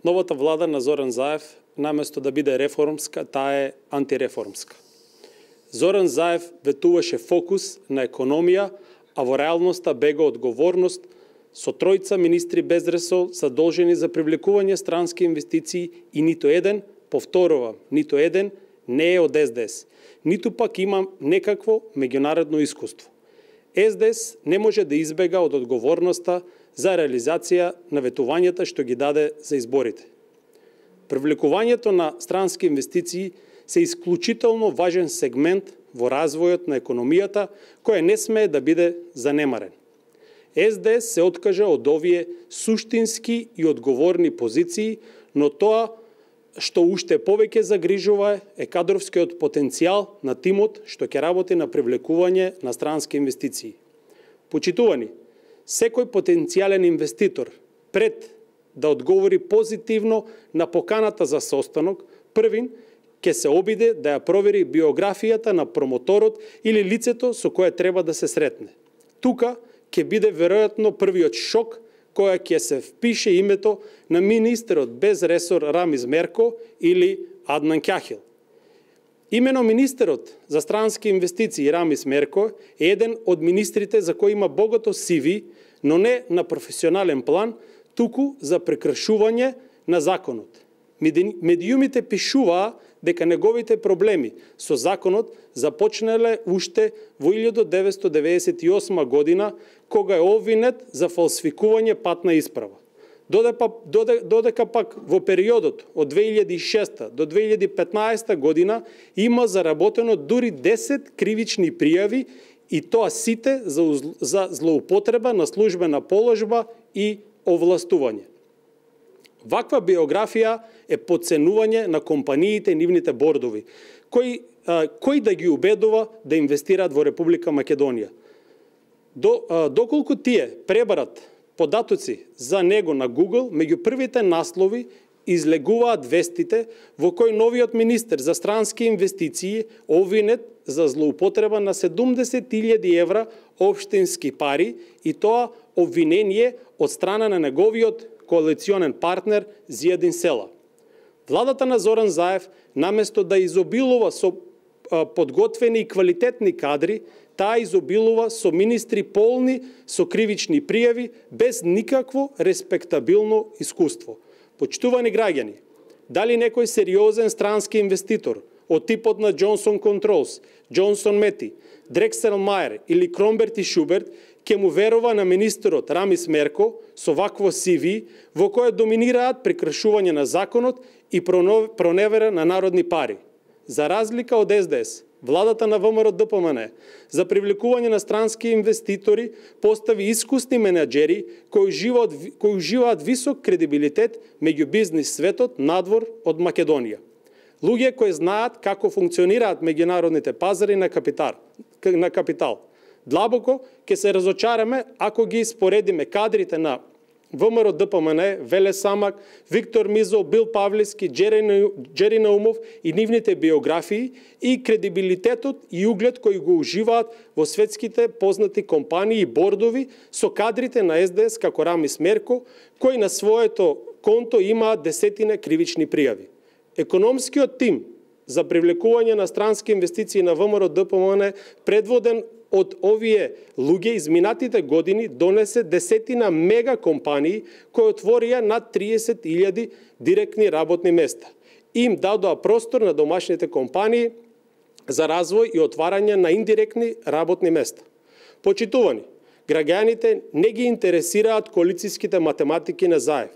Новата влада на Зоран Заев, наместо да биде реформска, таа е антиреформска. Зоран Заев ветуваше фокус на економија, а во реалноста бега одговорност со тројца министри без ресор задолжени за привлекување странски инвестиции и ниту еден, повторувам, ниту еден не е од СДС, ниту пак има некакво меѓународно искуство. СДС не може да избега од одговорноста за реализација на ветувањата што ги даде за изборите. Привлекувањето на странски инвестиции се исклучително важен сегмент во развојот на економијата, која не смее да биде занемарен. СДС се откажа од овие суштински и одговорни позиции, но тоа што уште повеќе загрижува е кадровскиот потенцијал на тимот што ќе работи на привлекување на странски инвестиции. Почитувани, секој потенцијален инвеститор пред да одговори позитивно на поканата за состанок, првин ќе се обиде да ја провери биографијата на промоторот или лицето со кое треба да се сретне. Тука ќе биде веројатно првиот шок која ќе се впише името на министерот без ресор Рамис Мерко или Аднан Кјахил. Имено министерот за странски инвестиции Рамис Мерко е еден од министрите за кој има богато CV, но не на професионален план, туку за прекршување на законот. Медиумите пишуваа дека неговите проблеми со законот започнале уште во 1998 година, кога е обвинет за фалсификување патна исправа. Додека пак во периодот од 2006 до 2015 година има заработено дури 10 кривични пријави, и тоа сите за злоупотреба на службена положба и овластување. Ваква биографија е подценување на компаниите и нивните бордови, кои да ги убедува да инвестираат во Република Македонија. Доколку тие пребарат податоци за него на Google, меѓу првите наслови излегуваат вестите во кој новиот министер за странски инвестиции обвинет за злоупотреба на 70.000 евра општински пари, и тоа обвинение од страна на неговиот коалиционен партнер Зијадин Села. Владата на Зоран Заев, наместо да изобилува со подготвени и квалитетни кадри, таа изобилува со министри полни со кривични пријави без никакво респектабилно искуство. Почитувани граѓани, дали некој сериозен странски инвеститор од типот на Джонсон Контролс, Джонсон Мети, Дрексел Мајер или Кромберт и Шуберт ќе му верува на министерот Рамис Мерко со вакво CV во кое доминираат прекршување на законот и проневера на народни пари. За разлика од СДС, владата на ВМРО-ДПМН за привлекување на странски инвеститори постави искусни менаџери кои уживаат висок кредибилитет меѓу бизнис светот надвор од Македонија. Луѓе кои знаат како функционираат меѓународните пазари на капитал. Длабоко ќе се разочараме ако ги споредиме кадрите на ВМРО-ДПМН, Веле Самак, Виктор Мизо, Бил Павлевски, Джери Наумов и нивните биографии и кредибилитетот и углед кои го уживаат во светските познати компании и бордови со кадрите на СДС како Рамис Мерко, кои на своето конто имаат десетина кривични пријави. Економскиот тим за привлекување на странски инвестиции на ВМРО-ДПМН, предводен од овие луѓе, изминатите години донесе десетина мега компании кои отворија над 30.000 директни работни места. Им дадоа простор на домашните компании за развој и отварање на индиректни работни места. Почитувани, граѓаните не ги интересираат коалицијските математики на Заев.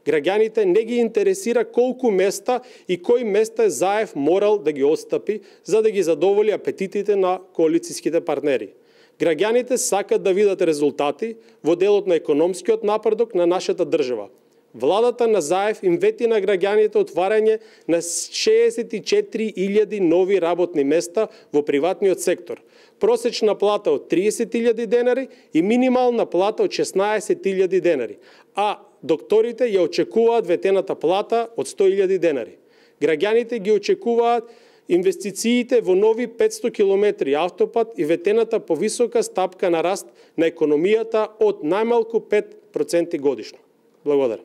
Граѓаните не ги интересира колку места и кои места Заев морал да ги отстапи за да ги задоволи апетитите на коалицијските партнери. Граѓаните сакат да видат резултати во делот на економскиот напредок на нашата држава. Владата на Заев им вети на граѓаните отварање на 64.000 нови работни места во приватниот сектор, просечна плата од 30.000 денари и минимална плата од 16.000 денари, а докторите ја очекуваат ветената плата од 100.000 денари. Граѓаните ги очекуваат инвестициите во нови 500 километри автопат и ветената повисока стапка на раст на економијата од најмалку 5% годишно. Благодарам.